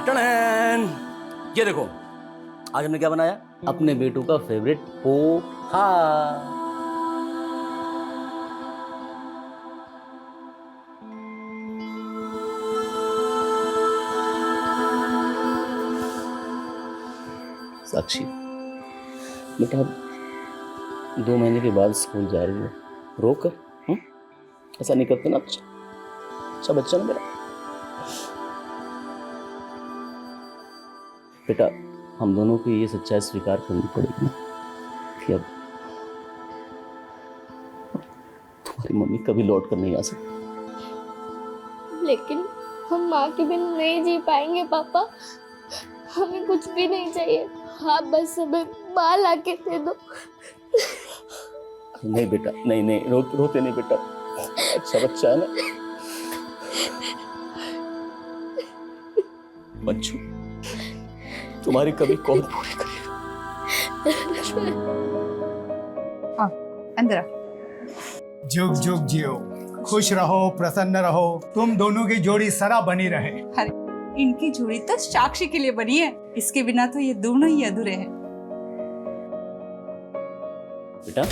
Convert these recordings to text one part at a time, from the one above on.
Ton. ये देखो, आज हमने क्या बनाया? अपने बेटू का फेवरेट पोहा। साक्षी बेटा, 2 महीने के बाद स्कूल जा रही हो, रो कर ऐसा नहीं करते ना। अच्छा बच्चा ना मेरा। बेटा, हम दोनों को ये सच्चाई स्वीकार करनी पड़ेगी ना कि अब तुम्हारी मम्मी कभी लौट कर नहीं आ सकती। लेकिन हम माँ के बिन नहीं जी पाएंगे पापा। हमें कुछ भी नहीं चाहिए, आप बस हमें माँ लाके दे दो। नहीं बेटा, नहीं रोते नहीं बेटा, अच्छा बच्चा है ना। बच्चों, तुम्हारी कभी कौन पूरी करेगा? अंदर जुग जुग जियो, खुश रहो, प्रसन्न रहो, तुम दोनों की जोड़ी सदा बनी रहे। अरे इनकी जोड़ी तो साक्षी के लिए बनी है, इसके बिना तो ये दोनों ही अधूरे हैं। बेटा,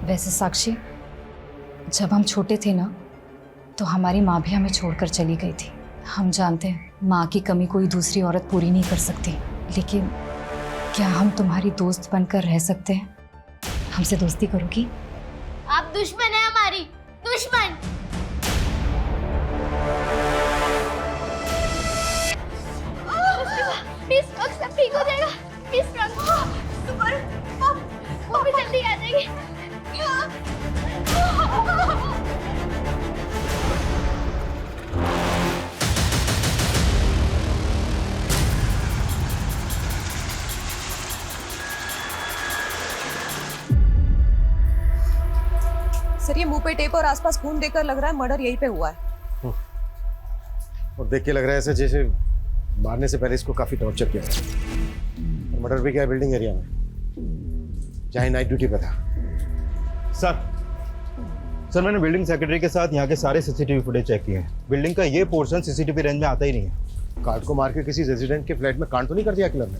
वैसे साक्षी, जब हम छोटे थे ना, तो हमारी माँ भी हमें छोड़कर चली गई थी। हम जानते हैं माँ की कमी कोई दूसरी औरत पूरी नहीं कर सकती, लेकिन क्या हम तुम्हारी दोस्त बनकर रह सकते हैं? हमसे दोस्ती करोगी? आप दुश्मन है हमारी, दुश्मन। प्लीज सब ठीक हो जाएगा, प्लीज वो भी जल्दी आ जाएगी। सर, ये मुंह पे टेप और आसपास खून देखकर लग रहा है मर्डर यहीं पे हुआ है। और देख के लग रहा है ऐसे जैसे मारने से पहले इसको काफी टॉर्चर किया और मर्डर भी किया बिल्डिंग एरिया में, जहाँ नाइट ड्यूटी पे था। सर मैंने बिल्डिंग सेक्रेटरी के साथ यहाँ के सारे सीसीटीवी फुटेज चेक किए हैं। बिल्डिंग का ये पोर्शन सीसीटीवी रेंज में आता ही नहीं है। कार्ड को मार के किसी रेजिडेंट के फ्लैट में कांड तो नहीं कर दिया किलर ने?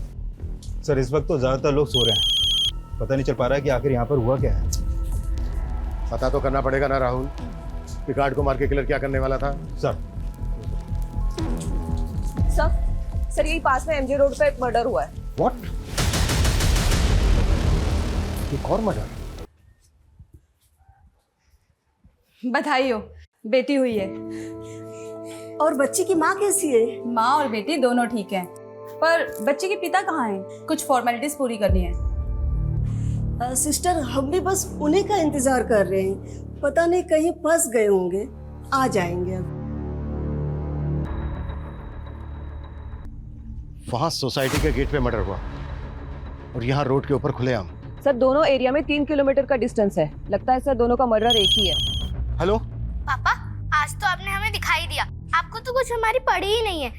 सर इस वक्त तो ज्यादातर लोग सो रहे हैं, पता नहीं चल पा रहा है कि आखिर यहाँ पर हुआ क्या है। पता तो करना पड़ेगा ना राहुल कि कार्ड को मार के किलर क्या करने वाला था। सर यही पास में एमजे रोड पे एक मर्डर हुआ है। व्हाट? एक और मर्डर? बधाई हो, बेटी हुई है। और बच्ची की माँ कैसी है? माँ और बेटी दोनों ठीक हैं, पर बच्चे के पिता कहाँ हैं? कुछ फॉर्मेलिटीज पूरी करनी है। सिस्टर, हम भी बस उन्हीं का इंतजार कर रहे हैं। पता नहीं कहीं फंस गए होंगे, आ जाएंगे अब। वहां सोसाइटी के गेट पे मर्डर हुआ और यहाँ रोड के ऊपर खुलेआम। सर दोनों एरिया में 3 किलोमीटर का डिस्टेंस है। लगता है सर दोनों का मर्डर एक ही है। हेलो पापा, आज तो आपने हमें दिखाई दिया, आपको तो कुछ हमारी पड़ी ही नहीं है।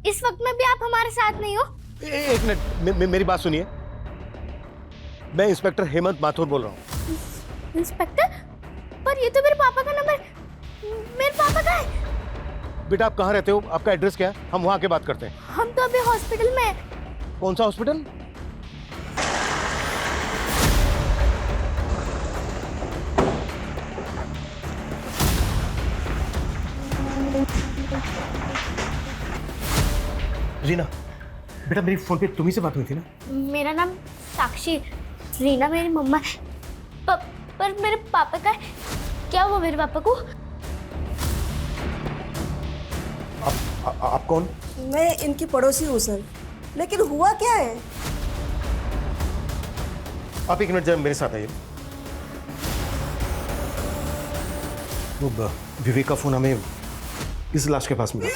इस वक्त में भी आप हमारे साथ नहीं हो। एक मिनट, मेरी बात सुनिए। मैं इंस्पेक्टर हेमंत माथुर बोल रहा हूँ। इंस्पेक्टर? पर ये तो मेरे पापा का नंबर। मेरे पापा का है। बेटा आप कहाँ रहते हो? आपका एड्रेस क्या है? हम वहाँ के बात करते हैं। हम तो अभी हॉस्पिटल में हैं। कौन सा हॉस्पिटल? रीना, बेटा मेरी फोन पे तुम्ही से बात हुई थी ना? मेरा नाम साक्षी, रीना मेरी मम्मा है। पर मेरे पापा का है। क्या हुआ मेरे पापा को? आप कौन? मैं इनकी पड़ोसी हूँ सर, लेकिन हुआ क्या है? आप एक मिनट जरा मेरे साथ आइए। वो विवेक का फोन हमें इस लाश के पास मिला।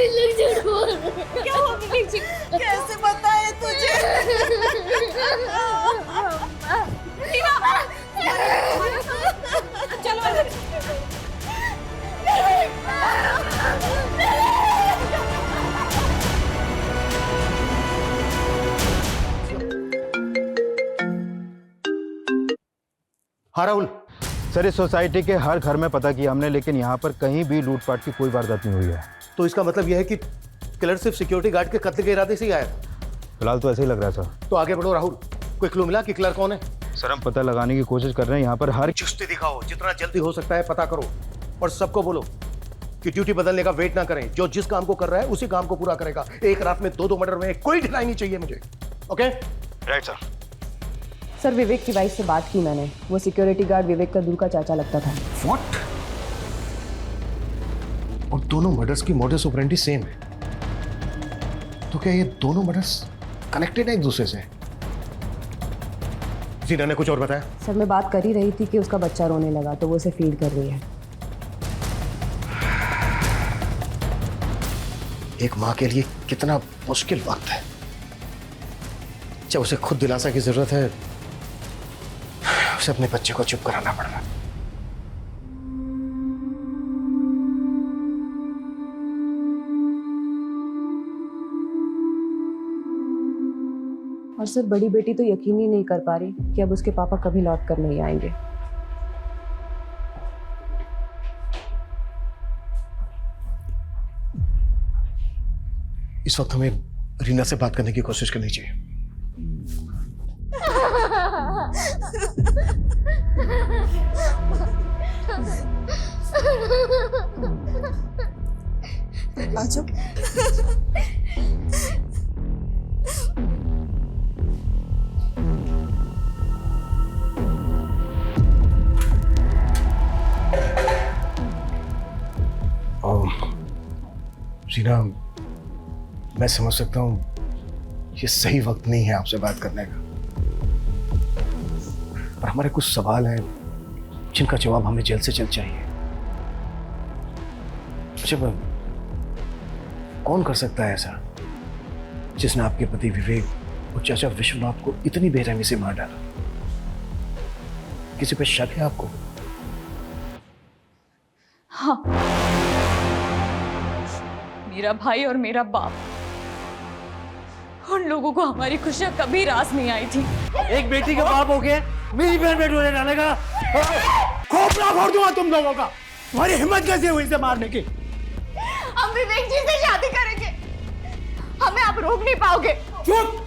लोग झूठ बोल रहे हैं। क्या हुआ विवेक जी? कैसे बताए तुझे? चलो अंदर। हाँ राहुल, सर इस सोसाइटी के हर घर में पता किया हमने, लेकिन यहाँ पर कहीं भी लूटपाट की कोई वारदात नहीं हुई है। तो इसका मतलब यह है कि किलर सिर्फ सिक्योरिटी गार्ड के कत्ल के इरादे से ही आया। फिलहाल तो ऐसे ही लग रहा है सर। तो आगे बढ़ो राहुल, कोई क्लू मिला कि किलर कौन है? सर हम पता लगाने की कोशिश कर रहे हैं, यहाँ पर हर चुस्ती दिखाओ, जितना जल्दी हो सकता है पता करो, और सबको बोलो कि ड्यूटी बदलने का वेट ना करें। जो जिस काम को कर रहा है उसी काम को पूरा करेगा। एक रात में 2 मर्डर में कोई ढिलाई नहीं चाहिए मुझे। Okay right sir. सर विवेक की वाइफ से बात की मैंने, वो सिक्योरिटी गार्ड विवेक का दूर का चाचा लगता था। व्हाट? और दोनों मर्डर्स की मोडस ऑपरेंडी सेम है, तो क्या ये दोनों मर्डर्स कनेक्टेड है एक दूसरे से? जीना ने कुछ और बताया? सर मैं बात कर ही रही थी कि उसका बच्चा रोने लगा तो वो उसे फीड कर रही है। एक माँ के लिए कितना मुश्किल वक्त है जब उसे खुद दिलासा की जरूरत है, उसे अपने बच्चे को चुप कराना पड़ रहा है। और सर बड़ी बेटी तो यकीन ही नहीं कर पा रही कि अब उसके पापा कभी लौट कर नहीं आएंगे। इस वक्त हमें रीना से बात करने की कोशिश करनी चाहिए। आजो। रीना, मैं समझ सकता हूँ ये सही वक्त नहीं है आपसे बात करने का, पर हमारे कुछ सवाल हैं जिनका जवाब हमें जल्द से जल्द चाहिए। जब कौन कर सकता है ऐसा जिसने आपके पति विवेक और चाचा विश्वनाथ को इतनी बेरहमी से मार डाला? किसी पे शक है आपको? हाँ, मेरा भाई और मेरा बाप, उन लोगों को हमारी खुशियां कभी रास नहीं आई थी। एक बेटी के बाप हो गए मेरी बहन पे डोले डालेगा, खोपड़ा फोड़ दूंगा तुम लोगों का। तुम्हारी हिम्मत कैसे हुई इसे मारने की? हम विवेक जी से शादी करेंगे, हमें आप रोक नहीं पाओगे। चुप!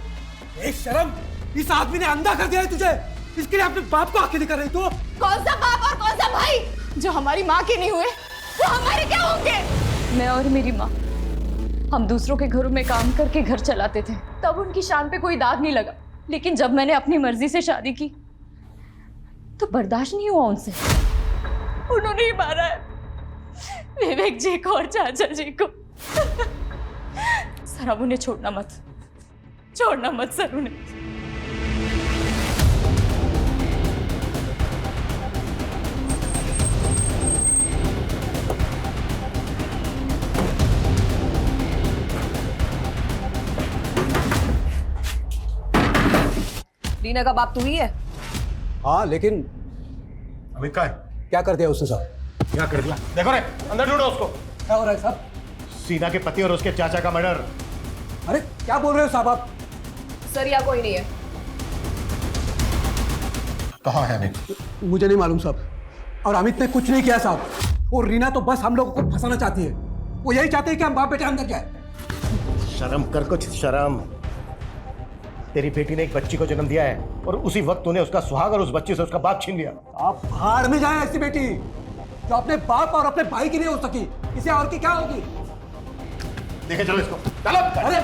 एक शर्म, इस आदमी ने अंधा कर दिया है तुझे, इसके लिए अपने बाप को आंखें दिखा रही तू। कौन सा बाप और कौन सा भाई? जो हमारी माँ के नहीं हुए वो हमारे क्या होंगे? मैं और मेरी माँ, हम दूसरों के घरों में काम करके घर चलाते थे, तब उनकी शान पे कोई दाग नहीं लगा। लेकिन जब मैंने अपनी मर्जी से शादी की तो बर्दाश्त नहीं हुआ उनसे। उन्होंने ही मारा है विवेक जी को और चाचा जी को। सर अब उन्हें छोड़ना मत सर उन्हें। रीना का बाप तू ही है? हाँ, लेकिन अमित का है? क्या कर दिया उसने साहब? क्या कर दिया? देखो रे, अंदर ढूंढो उसको। क्या हो रहा है साहब? सीना के पति और उसके चाचा का मर्डर। अरे क्या बोल रहे हो साहब आप? सर यहाँ कोई नहीं है। कहाँ है अमित? मुझे नहीं मालूम साहब, और अमित ने कुछ नहीं किया साहब। और रीना तो बस हम लोगों को फंसाना चाहती है। वो यही चाहते हैं कि हम बाप बेटे अंदर जाए। शर्म कर, कुछ शर्म। तेरी बेटी ने एक बच्ची को जन्म दिया है और उसी वक्त तूने उसका सुहाग और उस बच्ची से उसका बाप छीन लिया। आप भाड़ में जाए ऐसी बेटी जो अपने बाप और अपने भाई की नहीं हो सकी, इसे और की क्या होगी? देखे चलो इसको, चलो। अरे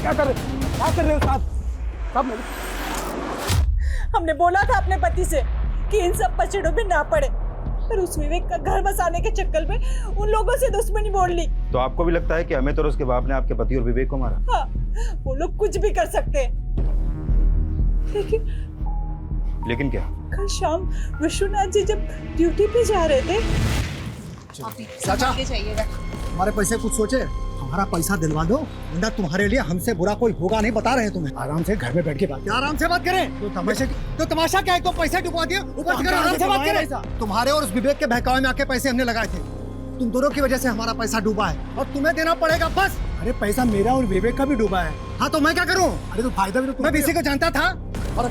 क्या कर रहे हो साहब? हमने बोला था अपने पति से कि इन सब पचड़ों में ना पड़े, पर उस विवेक का घर बसाने के चक्कर में उन लोगों से दुश्मनी मोड़ ली। तो आपको भी लगता है कि अमित और उसके बाप ने आपके पति और विवेक को मारा? हाँ, वो लोग कुछ भी कर सकते हैं। लेकिन क्या? कल शाम विश्वनाथ जी जब ड्यूटी पे जा रहे थे, चाचा हमारे पैसे कुछ सोचे, हमारा पैसा दिलवा दो वरना तुम्हारे लिए हमसे बुरा कोई होगा नहीं, बता रहे हैं तुम्हें। आराम से घर में बैठ के बात, आराम से बात करें। तो तमाशा क्या है, तो पैसे डुबा दिए, ऊपर से आराम से बात करें। तुम्हारे और उस विवेक के बहकावे में आके पैसे हमने लगाए थे, तुम दोनों की वजह से हमारा पैसा डूबा है और तुम्हें देना पड़ेगा बस। अरे पैसा मेरा और विवेक का भी डूबा है। हाँ तो मैं क्या करूँ? अरे तो फायदा भी तो मैं किसी को जानता था। और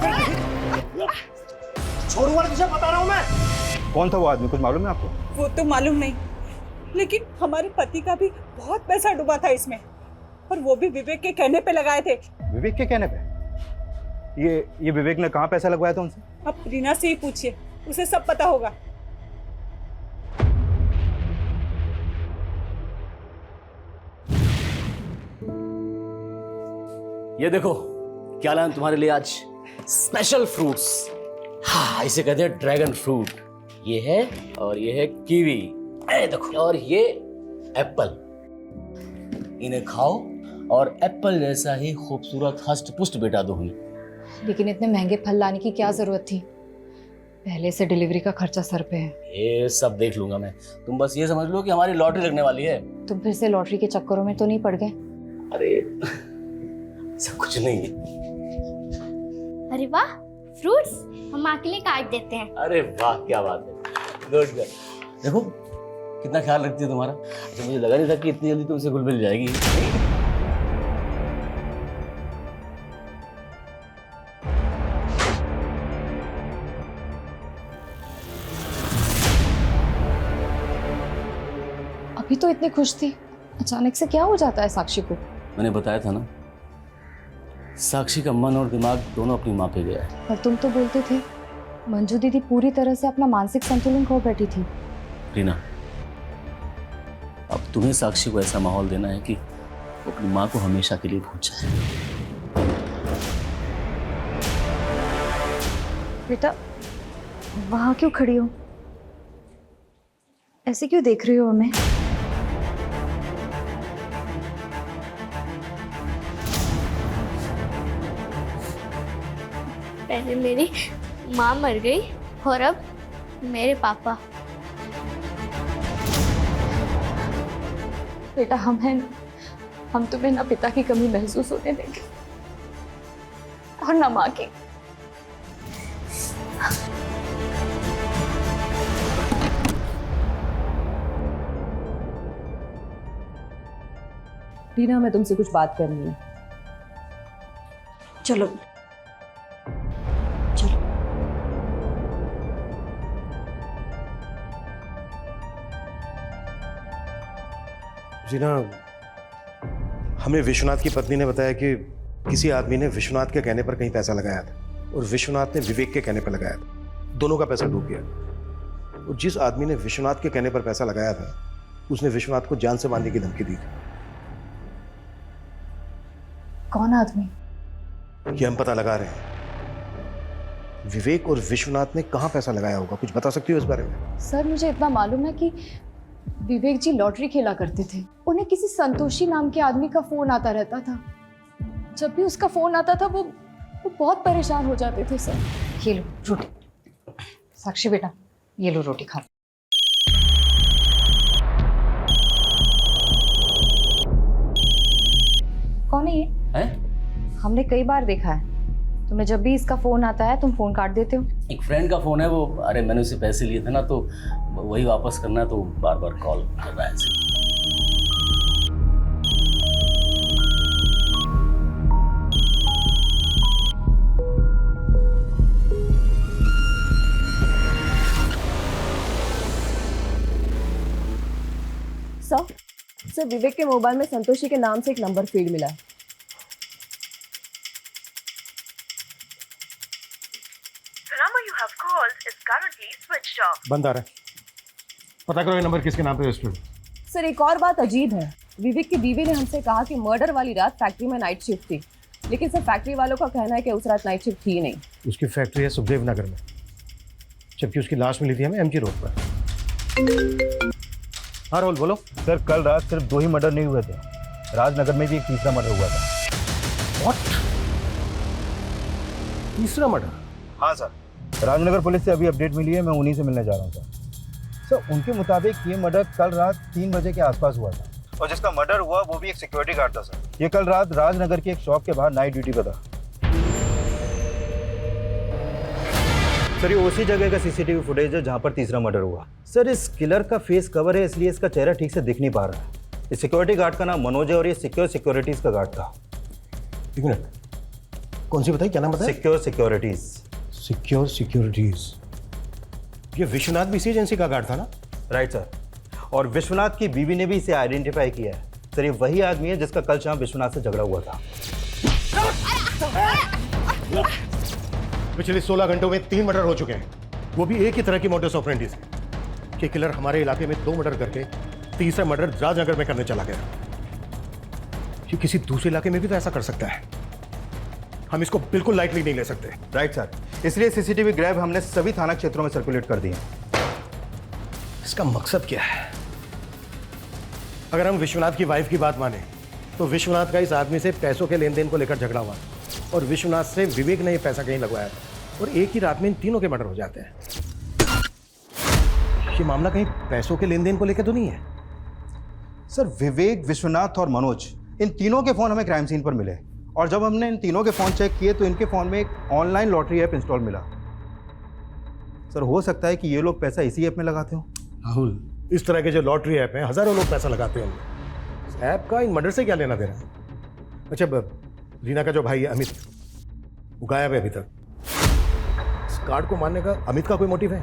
छोड़ूंगा तुझे बता रहा हूँ मैं। कौन था वो आदमी, कुछ मालूम है आपको? वो तो मालूम नहीं, लेकिन हमारे पति का भी बहुत पैसा डूबा था इसमें, और वो भी विवेक के कहने पे लगाए थे। विवेक के कहने पे? ये विवेक ने कहाँ पैसा लगवाया था उनसे? अब रीना से ही पूछिए, उसे सब पता होगा। ये देखो क्या लाया तुम्हारे लिए आज, स्पेशल फ्रूट्स। हाँ इसे कहते हैं ड्रैगन फ्रूट। ये है और ये है कीवी, देखो, और ये एप्पल। इन्हें खाओ और एप्पल जैसा ही खूबसूरत हष्ट पुष्ट बेटा दो हमें। लेकिन इतने महंगे फल लाने की क्या जरूरत थी, पहले से डिलीवरी का खर्चा सर पे है। ये सब देख लूंगा मैं, तुम बस ये समझ लो कि हमारी लॉटरी लगने वाली है। तुम फिर से लॉटरी के चक्करों में तो नहीं पड़ गए? अरे सब कुछ नहीं है। अरे वाह, फ्रूट्स हम माँ के लिए काट देते हैं। अरे वाह क्या बात है, गुड गुड। देखो कितना ख्याल रखती है तुम्हारा। अच्छा मुझे लगा नहीं था कि इतनी जल्दी तुमसे घुल मिल जाएगी। अभी तो इतनी खुश थी, अचानक से क्या हो जाता है साक्षी को? मैंने बताया था ना, साक्षी का मन और दिमाग दोनों अपनी माँ पे गया है। पर तुम तो बोलते थे मंजू दीदी पूरी तरह से अपना मानसिक संतुलन खो बैठी थी। रीना, अब तुम्हें साक्षी को ऐसा माहौल देना है कि वो अपनी माँ को हमेशा के लिए भूल जाए। बेटा वहां क्यों खड़ी हो, ऐसे क्यों देख रही हो हमें? पहले मेरी माँ मर गई और अब मेरे पापा। बेटा हम हैं, हम तुम्हें ना पिता की कमी महसूस होने देंगे और ना माँ की। रीना हमें तुमसे कुछ बात करनी है। चलो जीना, हमें विश्वनाथ की पत्नी ने बताया कि किसी आदमी ने विश्वनाथ के कहने पर कहीं पैसा लगाया था और विश्वनाथ ने विवेक के कहने पर लगाया था। दोनों का पैसा डूब गया। और जिस आदमी ने विश्वनाथ के कहने पर पैसा लगाया था उसने विश्वनाथ को जान से मारने की धमकी दी थी। कौन आदमी? ये हम पता लगा रहे हैं। विवेक और विश्वनाथ ने कहाँ पैसा लगाया होगा, कुछ बता सकती हो इस बारे में? सर मुझे इतना मालूम है कि विवेक जी लॉटरी खेला करते थे। उन्हें किसी संतोषी नाम के आदमी का फोन आता रहता था। जब भी उसका फोन आता था वो बहुत परेशान हो जाते थे सर। ये लो रोटी, साक्षी बेटा ये लो रोटी खा। कौन है ये? है? हमने कई बार देखा है, तुम्हें जब भी इसका फोन आता है तुम फोन काट देते हो। एक फ्रेंड का फोन है वो, अरे मैंने उससे पैसे लिए थे ना तो वही वापस करना है, तो बार बार कॉल कर रहा है। सर विवेक के मोबाइल में संतोषी के नाम से एक नंबर फीड मिला है। बंद आ रहा है, पता करो ये नंबर किसके नाम पे रजिस्टर्ड। सर एक और बात अजीब है, विवेक की बीवी ने हमसे कहा कि मर्डर वाली रात फैक्ट्री में नाइट शिफ्ट थी, लेकिन सर फैक्ट्री वालों का कहना है कि उस रात नाइट शिफ्ट थी ही नहीं। उसकी फैक्ट्री है सुखदेव नगर में, जबकि उसकी लाश मिली थी हमें एमजी रोड पर। हाँ राहुल बोलो। सर कल रात सिर्फ 2 ही मर्डर नहीं हुए थे, राजनगर में भी एक तीसरा मर्डर हुआ था। व्हाट? तीसरा मर्डर? हाँ सर, राजनगर पुलिस से अभी अपडेट मिली है, मैं उन्हीं से मिलने जा रहा हूँ सर। सर उनके मुताबिक ये मर्डर कल रात 3 बजे के आसपास हुआ था और जिसका मर्डर हुआ वो भी एक सिक्योरिटी गार्ड था सर। ये कल रात राजनगर की एक शॉप के बाहर नाइट ड्यूटी पर था। सर ये उसी जगह का सीसीटीवी फुटेज है जहां पर तीसरा मर्डर हुआ। सर इस किलर का फेस कवर है इसलिए इसका चेहरा ठीक से दिख नहीं पा रहा है। इस सिक्योरिटी गार्ड का नाम मनोज है और ये सिक्योरिटीज का गार्ड था। एक मिनट, कौन सी बताई, क्या नाम बताया? सिक्योरिटीज। ये विश्वनाथ भी इसी एजेंसी का गार्ड था ना? Right sir. और विश्वनाथ की बीवी ने भी इसे आइडेंटिफाई किया है। सर ये वही आदमी है जिसका कल शाम विश्वनाथ से झगड़ा हुआ था। पिछले 16 घंटों में 3 मर्डर हो चुके हैं, वो भी एक ही तरह की मोडस ऑपरेंडी से। ये किलर हमारे इलाके में 2 मर्डर करके तीसरा मर्डर राजनगर में करने चला गया। ये किसी दूसरे इलाके में भी तो ऐसा कर सकता है। हम इसको बिल्कुल लाइटली नहीं ले सकते। राइट सर, इसलिए सीसीटीवी ग्रैब हमने सभी थाना क्षेत्रों में सर्कुलेट कर दिए। इसका मकसद क्या है? अगर हम विश्वनाथ की वाइफ की बात माने तो विश्वनाथ का इस आदमी से पैसों के लेन देन को लेकर झगड़ा हुआ और विश्वनाथ से विवेक ने ये पैसा कहीं लगवाया और एक ही रात में इन तीनों के मर्डर हो जाते हैं। ये मामला कहीं पैसों के लेन देन को लेकर तो नहीं है? सर विवेक, विश्वनाथ और मनोज, इन तीनों के फोन हमें क्राइम सीन पर मिले और जब हमने इन तीनों के फोन चेक किए तो इनके फोन में एक ऑनलाइन लॉटरी ऐप इंस्टॉल मिला। सर हो सकता है कि ये लोग पैसा इसी ऐप में लगाते हो। राहुल, इस तरह के जो लॉटरी ऐप हैं हजारों लोग पैसा लगाते हैं उनमें। इस ऐप का इन मर्डर से क्या लेना देना है? अच्छा, रीना का जो भाई है अमित, वो गायब है अभी तक। इस कार्ड को मारने का अमित का कोई मोटिव है?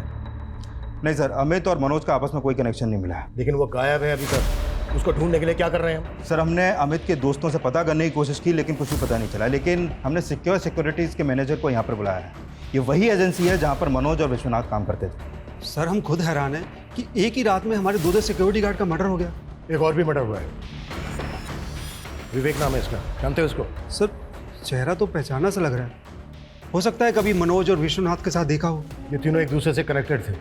नहीं सर, अमित और मनोज का आपस में कोई कनेक्शन नहीं मिला है। लेकिन वो गायब है अभी तक, उसको ढूंढने के लिए क्या कर रहे हैं हम? सर हमने अमित के दोस्तों से पता करने की कोशिश की लेकिन कुछ भी पता नहीं चला। लेकिन हमने सिक्योरिटीज़ के मैनेजर को यहाँ पर बुलाया है। ये वही एजेंसी है जहाँ पर मनोज और विश्वनाथ काम करते थे। सर हम खुद हैरान हैं कि एक ही रात में हमारे 2 सिक्योरिटी गार्ड का मर्डर हो गया। एक और भी मर्डर हुआ है, विवेक नाम है इसका, जानते हो उसको? सर चेहरा तो पहचाना सा लग रहा है, हो सकता है कभी मनोज और विश्वनाथ के साथ देखा हो। ये तीनों एक दूसरे से कनेक्टेड थे,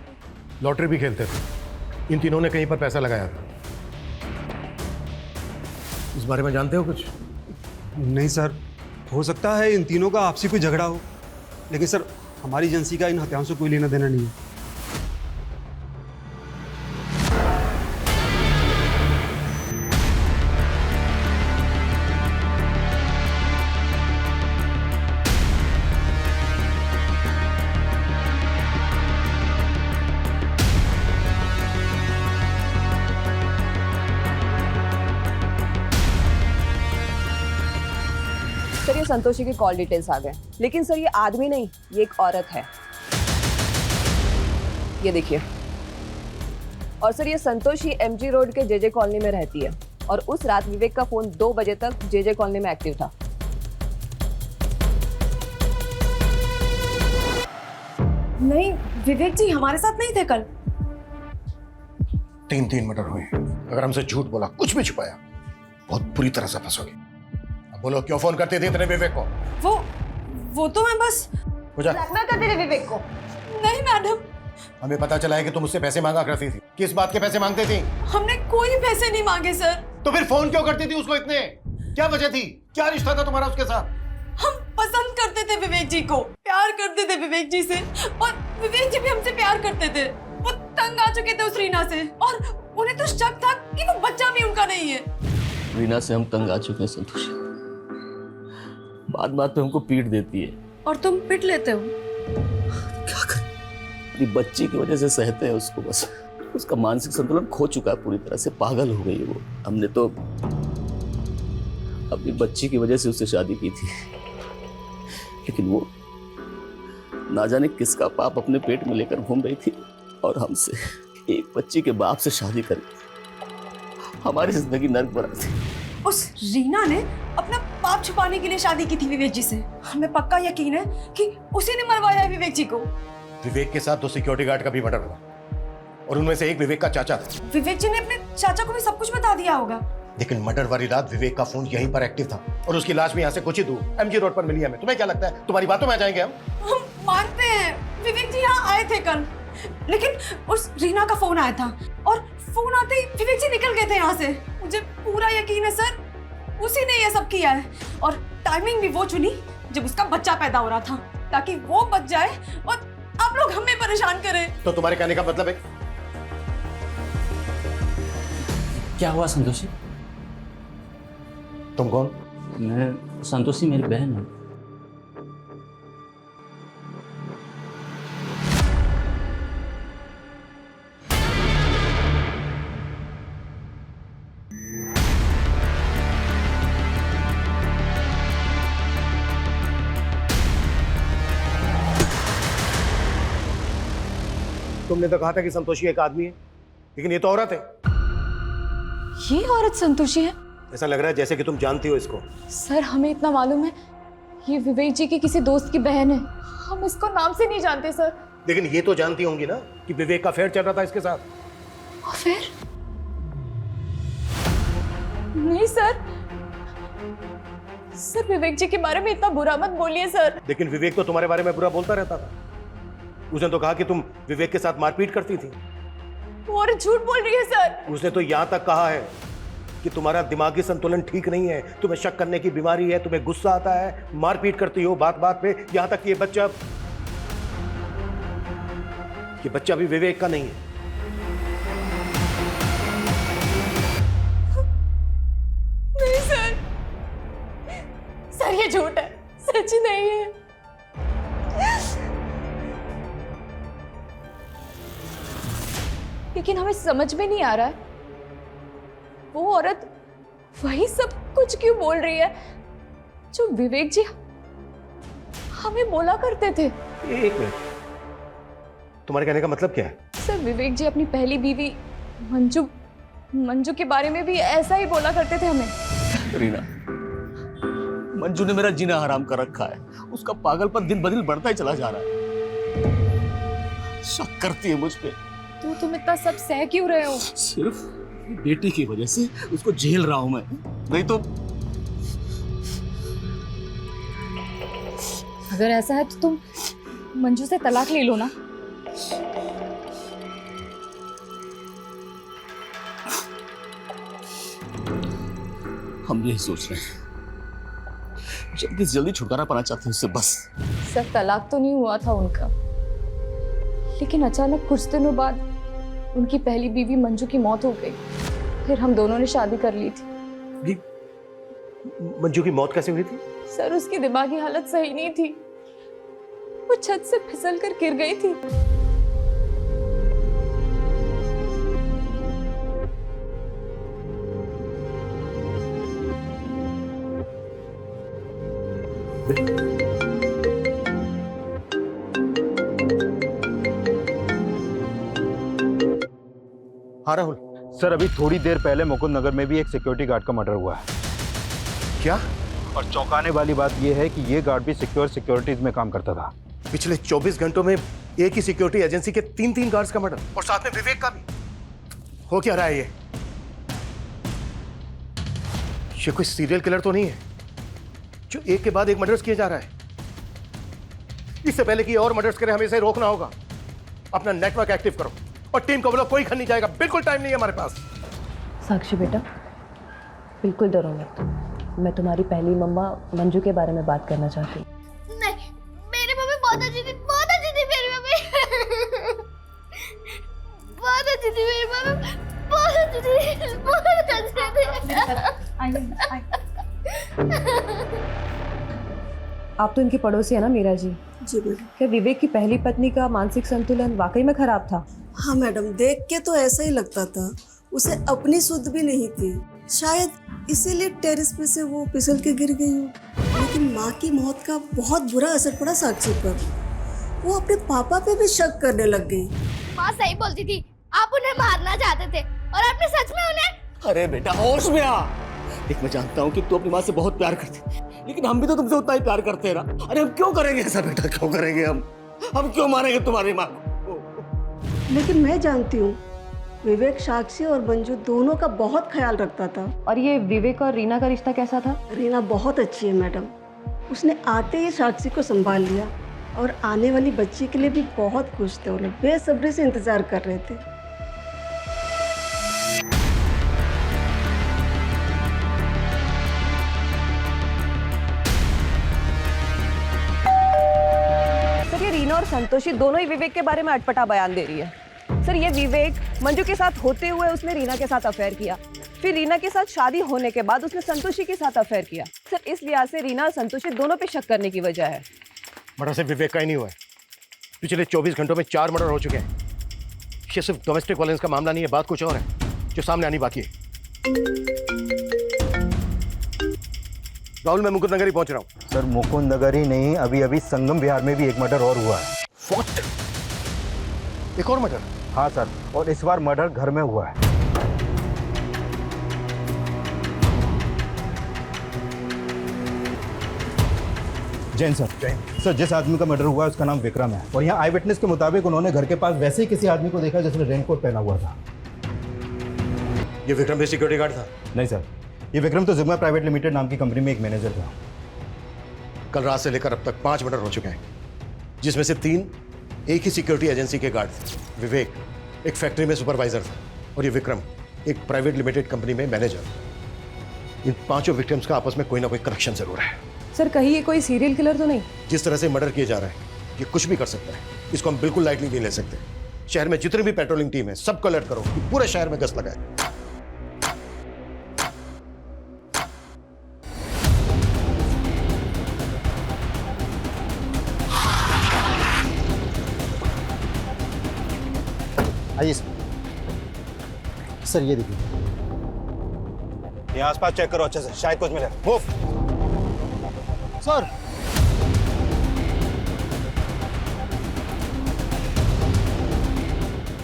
लॉटरी भी खेलते थे। इन तीनों ने कहीं पर पैसा लगाया था। इस बारे में जानते हो कुछ? नहीं सर, हो सकता है इन तीनों का आपसी कोई झगड़ा हो, लेकिन सर हमारी एजेंसी का इन हत्याओं से कोई लेना देना नहीं है। सर ये संतोषी के कॉल डिटेल्स आ गए, लेकिन सर ये आदमी नहीं, ये एक औरत है। ये देखिए। और सर ये संतोषी एमजी रोड के जेजे कॉलोनी में रहती है और उस रात विवेक का फोन 2 बजे तक जेजे कॉलोनी में एक्टिव था। नहीं, विवेक जी हमारे साथ नहीं थे कल। 3 मर्डर हुए। अगर हमसे झूठ बोला, कुछ भी छुपाया, बहुत बुरी तरह से फंसोगे। अब बोलो, क्यों फोन करते थे इतने विवेक को? वो तो मैं बस ब्लैकमेल करते थे विवेक को। नहीं मैडम, हमें पता चला है कि तुम उससे पैसे मांगा करती थी। किस बात के पैसे मांगती थी? हमने कोई पैसे नहीं मांगे सर। तो फिर फोन क्यों करती थी उसको इतने? क्या वजह थी? क्या रिश्ता था तुम्हारा उसके साथ? हम पसंद करते थे विवेक जी को, प्यार करते थे विवेक जी से और विवेक जी भी हमसे प्यार करते थे। वो तंग आ चुके थे उस रीना से और उन्हें तो शक था कि वो बच्चा भी उनका नहीं है। रीना से हम तंग आ चुके हैं संतोषी, बात पे हमको पीट देती है। और तुम पिट लेते हो? क्या कर, अपनी बच्ची की वजह से सहते हैं उसको। बस उसका मानसिक संतुलन खो चुका है, पूरी तरह से पागल हो गई है वो। हमने तो अपनी बच्ची की वजह से उससे शादी की थी, लेकिन वो ना जाने किसका पाप अपने पेट में लेकर घूम रही थी और हमसे, एक बच्ची के बाप से शादी कर हमारी जिंदगी नर्क बना थी। उस रीना ने अपना पाप छुपाने के लिए शादी की थी विवेक जी से। हमें पक्का यकीन है कि उसी ने मरवाया है विवेक जी को। विवेक के साथ 2 सिक्योरिटी गार्ड का भी मर्डर हुआ और उनमें से एक विवेक का चाचा था। विवेक जी ने अपने चाचा को भी सब कुछ बता दिया होगा। लेकिन मर्डर वाली रात विवेक का फोन यहीं पर एक्टिव था और उसकी लाश भी यहाँ से कुछ ही दूर एमजी रोड पर मिली हमें। तुम्हें क्या लगता है तुम्हारी बातों में आ जाएंगे हम मानते हैं विवेक जी यहाँ आए थे कल, लेकिन उस रीना का फोन आया था और फोन आते ही विवेक जी निकल गए थे यहाँ से। मुझे पूरा यकीन है सर, उसी ने ये सब किया है और टाइमिंग भी वो चुनी जब उसका बच्चा पैदा हो रहा था, ताकि वो बच जाए और आप लोग हमें परेशान करें। तो तुम्हारे कहने का मतलब है क्या हुआ संतोषी? तुम कौन? मैं संतोषी मेरी बहन है। तुमने तो कहा था कि संतोषी एक आदमी है, लेकिन ये तो औरत है। ये औरत संतोषी है? ऐसा लग रहा है जैसे कि तुम जानती हो इसको। सर हमें इतना मालूम है, ये विवेक जी की किसी दोस्त की बहन है। हम इसको नाम से नहीं जानते सर। लेकिन ये तो जानती होंगी ना कि विवेक का अफेयर चल रहा था इसके साथ। अफेयर? नहीं सर, सर विवेक जी के बारे में इतना बुरा मत बोलिए सर। लेकिन विवेक तो तुम्हारे बारे में बुरा बोलता रहता था। उसने तो कहा कि तुम विवेक के साथ मारपीट करती थी। वो और झूठ बोल रही है सर। उसने तो यहां तक कहा है कि तुम्हारा दिमागी संतुलन ठीक नहीं है, तुम्हें शक करने की बीमारी है, तुम्हें गुस्सा आता है, मारपीट करती हो बात बात पे। यहां तक कि ये बच्चा भी विवेक का नहीं है। नहीं सर, सर ये झूठ है, सच नहीं है। लेकिन हमें समझ में नहीं आ रहा है, वो औरत वही सब कुछ क्यों बोल रही है जो विवेक जी हमें बोला करते थे। एक मिनट, तुम्हारे कहने का मतलब क्या है? सर विवेक जी अपनी पहली बीवी मंजू के बारे में भी ऐसा ही बोला करते थे हमें। रीना, मंजू ने मेरा जीना हराम कर रखा है। उसका पागलपन दिन ब दिन बढ़ता ही चला जा रहा है। शक करती है मुझ पे। तो तुम इतना सब सह क्यों रहे हो? सिर्फ बेटी की वजह से उसको झेल रहा हूं मैं, नहीं तो। अगर ऐसा है तो तुम मंजू से तलाक ले लो ना। हम यही सोच रहे हैं, जल्दी से जल्दी छुटकारा पाना चाहते हैं उससे बस। सर तलाक तो नहीं हुआ था उनका, लेकिन अचानक कुछ दिनों बाद उनकी पहली बीवी मंजू की मौत हो गई। फिर हम दोनों ने शादी कर ली थी। मंजू की मौत कैसे हुई थी? सर उसकी दिमागी हालत सही नहीं थी, वो छत से फिसल कर गिर गई थी। हाँ राहुल। सर अभी थोड़ी देर पहले मुकुंद नगर में भी एक सिक्योरिटी गार्ड का मर्डर हुआ है। क्या? और चौंकाने वाली बात यह है कि ये गार्ड भी सिक्योरिटीज में काम करता था। पिछले 24 घंटों में एक ही सिक्योरिटी एजेंसी के 3 गार्ड्स का मर्डर, और साथ में विवेक का भी। हो क्या रहा है ये कोई सीरियल किलर तो नहीं है जो एक के बाद एक मर्डर्स किए जा रहा है? इससे पहले कि और मर्डर्स करें हमें इसे रोकना होगा। अपना नेटवर्क एक्टिव करो और टीम को बोलो कोई घर नहीं जाएगा। बिल्कुल टाइम नहीं है हमारे पास। साक्षी बेटा, बिल्कुल डरो मत। मैं तुम्हारी पहली मम्मा मंजू के बारे में बात करना चाहती हूँ। नहीं, मेरी मम्मी बहुत अच्छी थी, बहुत अच्छी थी मेरी मम्मी। बहुत अच्छी थी मेरी मम्मी, बहुत अच्छी थी, बहुत अच्छी थी। आप तो इनकी पड़ोसी है ना मीरा जी? जी मैडम। क्या विवेक की पहली पत्नी का मानसिक संतुलन वाकई में खराब था? हाँ मैडम, देख के तो ऐसा ही लगता था। उसे अपनी सुध भी नहीं थी, शायद इसीलिए टेरेस पे से वो फिसल के गिर गई हो। लेकिन माँ की मौत का बहुत बुरा असर पड़ा साक्षी पर। वो अपने पापा पे भी शक करने लग गई। माँ सही बोलती थी, आप उन्हें मारना चाहते थे और आपने सच में उन्हें। अरे बेटा होश में आ। देख मैं जानता हूँ कि तू अपनी माँ से बहुत प्यार करती, लेकिन हम भी तो तुमसे उतना ही प्यार करते हैं ना। अरे हम क्यों करेंगे ऐसा बेटा, क्यों करेंगे हम क्यों मारेंगे तुम्हारी माँ को? लेकिन मैं जानती हूँ विवेक साक्षी और मंजू दोनों का बहुत ख्याल रखता था। और ये विवेक और रीना का रिश्ता कैसा था? रीना बहुत अच्छी है मैडम। उसने आते ही साक्षी को संभाल लिया और आने वाली बच्ची के लिए भी बहुत खुश थे। उन्हें बेसब्री से इंतजार कर रहे थे। सर ये रीना और संतोषी दोनों ही विवेक के बारे में अटपटा बयान दे रही है। सर ये विवेक मंजू के साथ होते हुए उसने रीना के साथ अफेयर किया, फिर रीना के साथ शादी होने के बाद उसने संतोषी के साथ अफेयर किया। सर इस लिहाज से रीना और संतोषी दोनों पे शक करने की वजह है। मर्डर सिर्फ विवेक का ही नहीं हुआ है, पिछले 24 घंटों में 4 मर्डर हो चुके हैं। ये सिर्फ डोमेस्टिक वायलेंस का मामला नहीं है, बात कुछ और है जो सामने आनी बाकी है। राहुल, मैं मुकुंद नगर ही पहुंच रहा हूँ। सर मुकुंद नगर ही नहीं, अभी अभी संगम बिहार में भी एक मर्डर और हुआ है। What? एक और मर्डर? हाँ सर, और इस बार मर्डर घर में हुआ है। जैन सर, सर जिस आदमी का मर्डर हुआ है उसका नाम विक्रम है, और यहाँ आई विटनेस के मुताबिक उन्होंने घर के पास वैसे ही किसी आदमी को देखा जिसने रेनकोट पहना हुआ था। ये विक्रम भी सिक्योरिटी गार्ड था? नहीं सर, ये विक्रम तो जिग्मा प्राइवेट लिमिटेड नाम की कंपनी में एक मैनेजर था। कल रात से लेकर अब तक 5 मर्डर हो चुके हैं, जिसमें से 3 एक ही सिक्योरिटी एजेंसी के गार्ड थे। विवेक एक फैक्ट्री में सुपरवाइजर था, और ये विक्रम एक प्राइवेट लिमिटेड कंपनी में मैनेजर। इन 5 विक्टिम्स का आपस में कोई ना कोई कनेक्शन जरूर है। सर कहीं ये कोई सीरियल किलर तो नहीं? जिस तरह से मर्डर किया जा रहा है, ये कुछ भी कर सकता है, इसको हम बिल्कुल लाइटली नहीं ले सकते। शहर में जितनी भी पेट्रोलिंग टीम है सबको अलर्ट करो कि पूरे शहर में गश्त लगाए। आइए सर, ये देखिए, यहाँ आसपास चेक करो अच्छे से, शायद कुछ मिले। Move sir.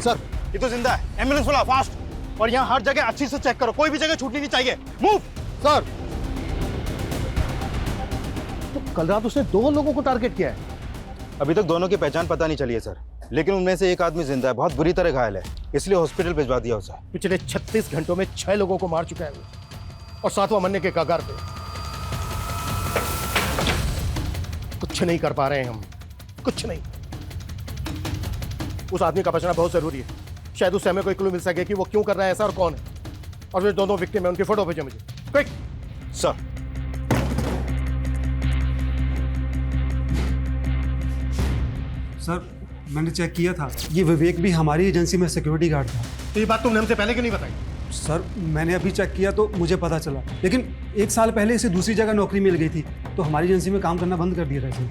सर ये तो जिंदा है, एम्बुलेंस बुलाओ फास्ट, और यहाँ हर जगह अच्छी से चेक करो, कोई भी जगह छूटनी नहीं चाहिए। Move sir. तो कल रात उसने 2 लोगों को टारगेट किया है। अभी तक दोनों की पहचान पता नहीं चली है सर, लेकिन उनमें से एक आदमी जिंदा है, बहुत बुरी तरह घायल है, इसलिए हॉस्पिटल भिजवा दिया उसे। पिछले 36 घंटों में 6 लोगों को मार चुका है वो, और 7वां मरने के कगार पे। कुछ नहीं कर पा रहे हैं हम, कुछ नहीं। उस आदमी का बचना बहुत जरूरी है, शायद उससे हमें कोई क्लू मिल सके कि वो क्यों कर रहा है ऐसा और कौन है। और जो दोनों विक्टिम है उनकी फोटो भेजो मुझे, क्विक। सर सर मैंने चेक किया था, ये विवेक भी हमारी एजेंसी में सिक्योरिटी गार्ड था। तो ये बात तुमने हमसे पहले क्यों नहीं बताई? सर मैंने अभी चेक किया तो मुझे पता चला, लेकिन 1 साल पहले इसे दूसरी जगह नौकरी मिल गई थी, तो हमारी एजेंसी में काम करना बंद कर दिया था इसे।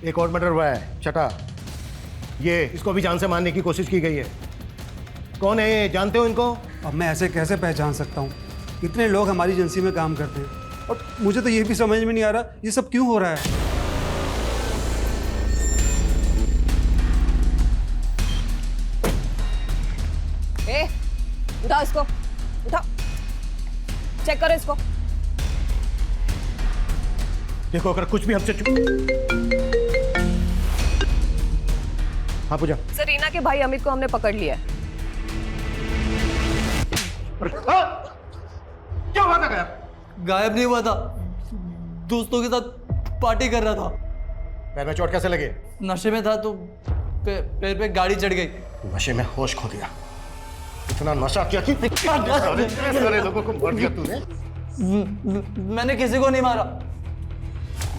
एक और मर्डर हुआ है, छठा। ये इसको भी जान से मारने की कोशिश की गई है। कौन है ये, जानते हो इनको? अब मैं ऐसे कैसे पहचान सकता हूँ, इतने लोग हमारी एजेंसी में काम करते हैं, और मुझे तो ये भी समझ में नहीं आ रहा ये सब क्यों हो रहा है। उठाओ इसको, उठाओ, चेक करो इसको। देखो अगर कुछ भी हमसे हाँ पूजा। सर रीना के भाई अमित को हमने पकड़ लिया है। क्या हुआ था? गायब नहीं हुआ था, दोस्तों के साथ पार्टी कर रहा था। पैर में चोट कैसे लगे? नशे में था तो पैर पे गाड़ी चढ़ गई। नशे में होश खो दिया। इतना नशा किया कि सारे लोगों को मार दिया तूने। मैंने किसी को नहीं मारा,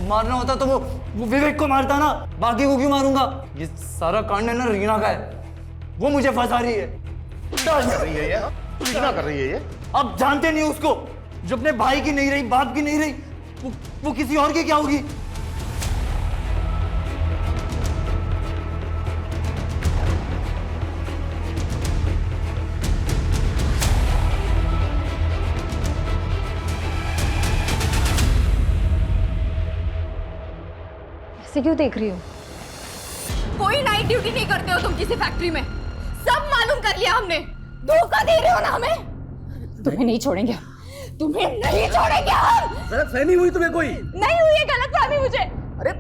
मारना होता तो वो विवेक को मारता ना, बाकी को क्यों मारूंगा। ये सारा कांड है ना रीना का है, वो मुझे फंसा रही है। कर रही है ये, कर रही है ये। आप जानते नहीं उसको, जो अपने भाई की नहीं रही, बाप की नहीं रही, वो किसी और की क्या होगी। ऐसे क्यों देख रही हो? कोई नाइट ड्यूटी नहीं करते हो तुम किसी फैक्ट्री में, सब मालूम कर लिया हमने। धोखा दे रहे हो ना हमें। तुम्हें नहीं छोड़ेंगे, तुम्हें नहीं छोड़ेंगे हम। गलतफहमी हुई तुम्हें कोई? नहीं हुई है गलतफहमी मुझे। अरे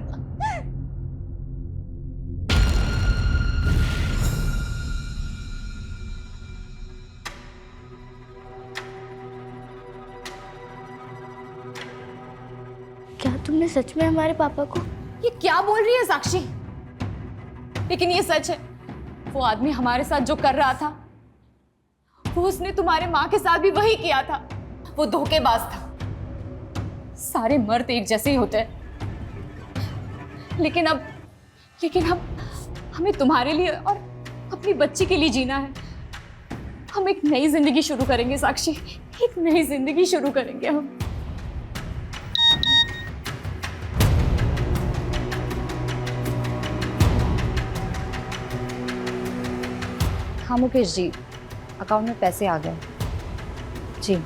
क्या तुमने सच में हमारे पापा को? ये क्या बोल रही है साक्षी? लेकिन ये सच है, वो आदमी हमारे साथ जो कर रहा था, वो उसने तुम्हारे माँ के साथ भी वही किया था। वो धोखेबाज था। सारे मर्द एक जैसे ही होते हैं, लेकिन अब हमें तुम्हारे लिए और अपनी बच्ची के लिए जीना है। हम एक नई जिंदगी शुरू करेंगे साक्षी, एक नई जिंदगी शुरू करेंगे हम। हाँ मुकेश जी, अकाउंट में पैसे आ गए जी।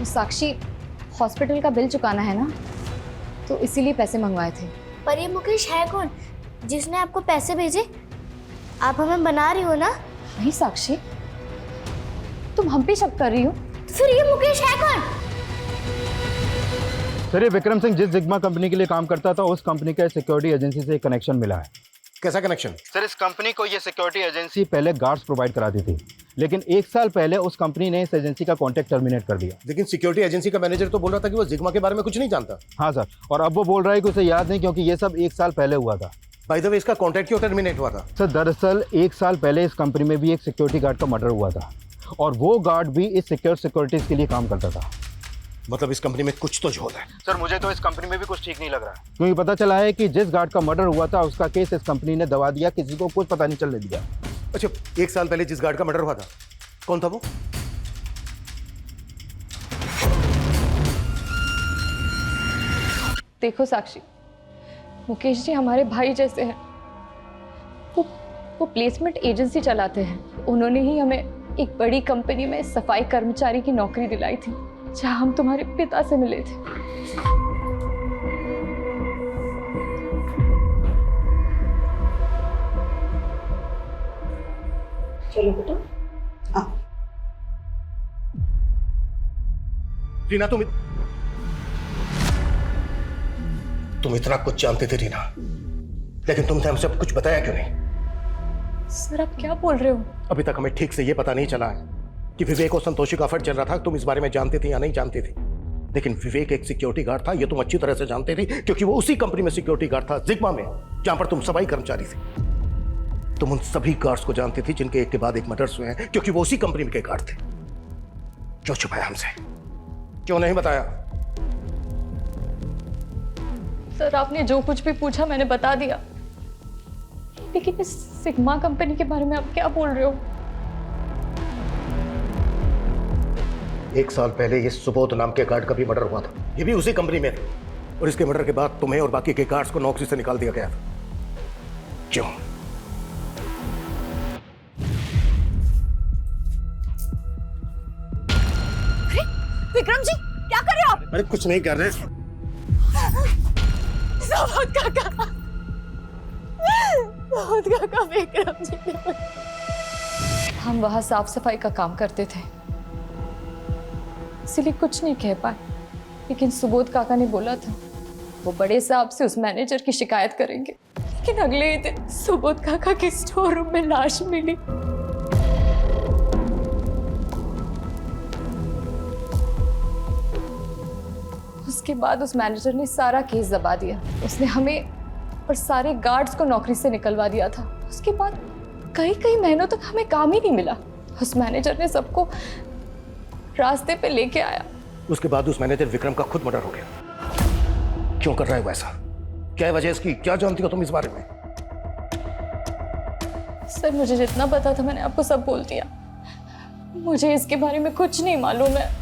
साक्षी, हॉस्पिटल का बिल चुकाना है ना, तो इसीलिए पैसे मंगवाए थे। पर ये मुकेश है कौन जिसने आपको पैसे भेजे? आप हमें बना रही हो ना? नहीं साक्षी, तुम हम पे शक कर रही हो। तो फिर ये मुकेश है कौन? सर ये विक्रम सिंह जिस जिग्मा कंपनी के लिए काम करता था उस कंपनी का सिक्योरिटी एजेंसी से एक कनेक्शन मिला है। कैसा कनेक्शन? सर इस कंपनी को ये सिक्योरिटी एजेंसी पहले गार्ड्स प्रोवाइड कराती थी, लेकिन 1 साल पहले उस कंपनी ने इस एजेंसी का कॉन्ट्रैक्ट टर्मिनेट कर दिया। लेकिन सिक्योरिटी एजेंसी का मैनेजर तो बोल रहा था कि वो जिग्मा के बारे में कुछ नहीं जानता। हाँ सर, और अब वो बोल रहा है कि उसे याद नहीं क्योंकि ये सब 1 साल पहले हुआ था। बाय द वे, इसका कॉन्ट्रैक्ट क्यों टर्मिनेट हुआ था? सर दरअसल 1 साल पहले इस कंपनी में भी एक सिक्योरिटी गार्ड का मर्डर हुआ था और वो गार्ड भी इस सिक्योरिटीज के लिए काम करता था। मतलब इस कंपनी में कुछ तो झोल है। सर मुझे तो इस कंपनी में भी कुछ ठीक नहीं लग रहा है, क्योंकि पता चला है कि जिस गार्ड का मर्डर हुआ था उसका केस इस कंपनी ने दबा दिया, किसी को कुछ पता नहीं चलने दिया। अच्छा, 1 साल पहले जिस गार्ड का मर्डर हुआ था, कौन था वो? देखो साक्षी, मुकेश जी हमारे भाई जैसे हैं। वो प्लेसमेंट एजेंसी चलाते हैं। उन्होंने ही हमें एक बड़ी कंपनी में सफाई कर्मचारी की नौकरी दिलाई थी, जहां हम तुम्हारे पिता से मिले थे। चलो बेटा। रीना, तुम इतना कुछ जानते थे रीना, लेकिन तुमने हमसे अब कुछ बताया क्यों नहीं? सर आप क्या बोल रहे हो? अभी तक हमें ठीक से ये पता नहीं चला है कि विवेक और संतोषी का अफेयर चल रहा था। तुम इस बारे में जानते थे या नहीं जानते थे? लेकिन विवेक एक सिक्योरिटी गार्ड था, ये तुम अच्छी तरह से जानते थे, क्योंकि वो उसी कंपनी में सिक्योरिटी गार्ड था, जिग्मा में, जहां पर तुम सफाई कर्मचारी थे। तुम उन सभी गार्ड्स को जानते थे जिनके एक के बाद एक मर्डर्स हुए हैं, क्योंकि वो उसी कंपनी के गार्ड थे। क्यों छुपाया हमसे? क्यों नहीं बताया? सर आपने जो कुछ भी पूछा मैंने बता दिया, लेकिन इस सिग्मा कंपनी के बारे में आप क्या बोल रहे हो? 1 साल पहले ये सुबोध नाम के गार्ड का भी मर्डर हुआ था, ये भी उसी कंपनी में, और इसके मर्डर के बाद तुम्हें और बाकी के गार्ड्स को नौकरी से निकाल दिया गया था। क्यों? विक्रम जी क्या कर रहे हो आप? अरे कुछ नहीं कर रहे। सुबोध काका, सुबोध काका, विक्रम जी। हम वहां साफ सफाई का काम करते थे, इसलिए कुछ नहीं कह पाए, लेकिन सुबोध काका ने बोला था वो बड़े साहब से उस मैनेजर की शिकायत करेंगे। लेकिन अगले ही दिन सुबोध काका के स्टोर रूम में लाश मिली। उसके बाद उस मैनेजर ने सारा केस दबा दिया। उसने हमें और सारे गार्ड्स को नौकरी से निकलवा दिया था। उसके बाद कई महीनों तक हमें काम ही नहीं मिला। उस मैनेजर ने सबको रास्ते पे लेके आया। उसके बाद उस मैनेजर विक्रम का खुद मर्डर हो गया। क्यों कर रहा है वैसा? क्या है वजह इसकी? क्या जानती हो तुम इस बारे में? सर मुझे जितना पता था मैंने आपको सब बोल दिया। मुझे इसके बारे में कुछ नहीं मालूम है।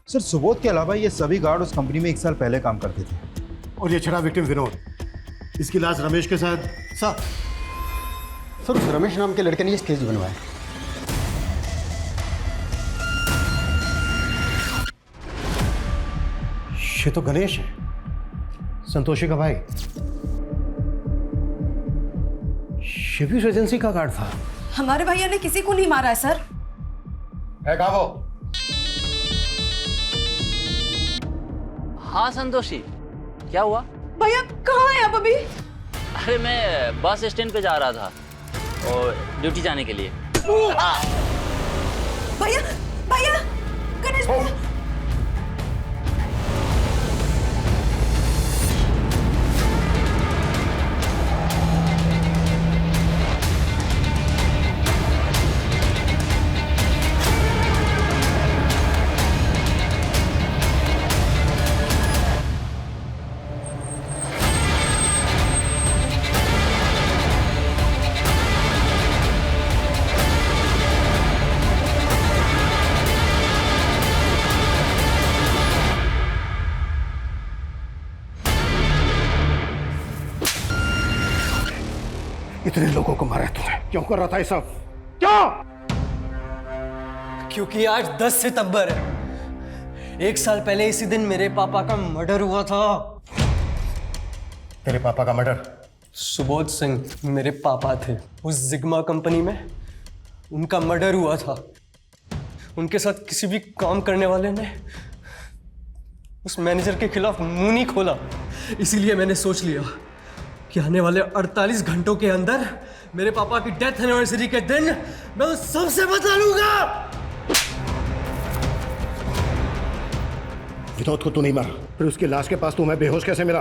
सर सुबोध के अलावा ये सभी गार्ड उस कंपनी में 1 साल पहले काम करते थे। और ये छड़ा विक्टिम विनोद, इसकी लाश रमेश के साथ। सर उस रमेश नाम के लड़के ने ये स्केच बनवाया। ये तो गणेश है, संतोषी का भाई। ये भी उस एजेंसी का गार्ड था। हमारे भैया ने किसी को नहीं मारा है सर। है कहाँ वो? हाँ संतोषी, क्या हुआ? भैया कहाँ है आप अभी? अरे मैं बस स्टैंड पे जा रहा था और ड्यूटी जाने के लिए। भैया भैया गणेश भैया। इतने लोगों को मारा है तूने, क्यों कर रहा था ये सब? क्यों? क्योंकि आज 10 सितंबर है। 1 साल पहले इसी दिन मेरे पापा का मर्डर हुआ था। तेरे पापा का मर्डर? सुबोध सिंह मेरे पापा थे, उस जिग्मा कंपनी में उनका मर्डर हुआ था। उनके साथ किसी भी काम करने वाले ने उस मैनेजर के खिलाफ मुंह नहीं खोला। इसीलिए मैंने सोच लिया कि आने वाले 48 घंटों के अंदर मेरे पापा की डेथ एनिवर्सरी के दिन मैं उन सबसे बदला लूंगा। विनोद को तू नहीं मारा, फिर उसकी लाश के पास तू मैं बेहोश कैसे मिला?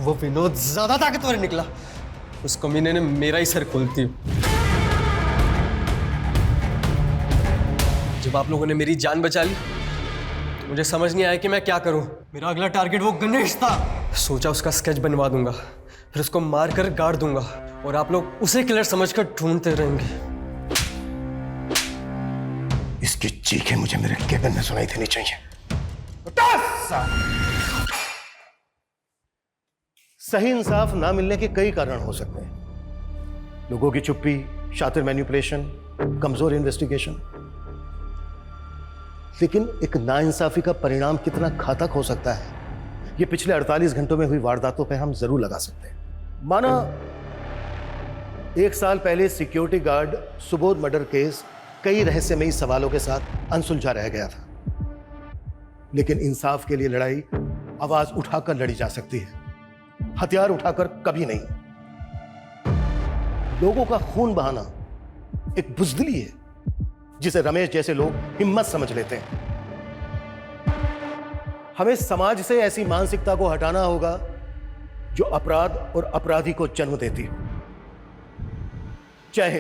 वो विनोद ज्यादा ताकतवर निकला। उस कमीने ने मेरा ही सर खोल दिया। जब आप लोगों ने मेरी जान बचा ली तो मुझे समझ नहीं आया कि मैं क्या करूं। मेरा अगला टारगेट वो गणेश था। सोचा उसका स्केच बनवा दूंगा, फिर उसको मार कर गाड़ दूंगा और आप लोग उसे किलर समझकर ढूंढते रहेंगे। इसकी चीखें मुझे मेरे केबिन में सुनाई देनी चाहिए। सही इंसाफ ना मिलने के कई कारण हो सकते हैं। लोगों की चुप्पी, शातिर मैनिपुलेशन, कमजोर इन्वेस्टिगेशन। लेकिन एक नाइंसाफी का परिणाम कितना घातक हो सकता है, ये पिछले 48 घंटों में हुई वारदातों पे हम जरूर लगा सकते हैं। माना 1 साल पहले security guard Subodh murder case कई रहस्यमयी सवालों के साथ अनसुलझा रह गया था, लेकिन इंसाफ के लिए लड़ाई आवाज उठाकर लड़ी जा सकती है, हथियार उठाकर कभी नहीं। लोगों का खून बहाना एक बुज़दिली है जिसे रमेश जैसे लोग हिम्मत समझ लेते हैं। हमें समाज से ऐसी मानसिकता को हटाना होगा जो अपराध और अपराधी को जन्म देती हो। जय हिंद।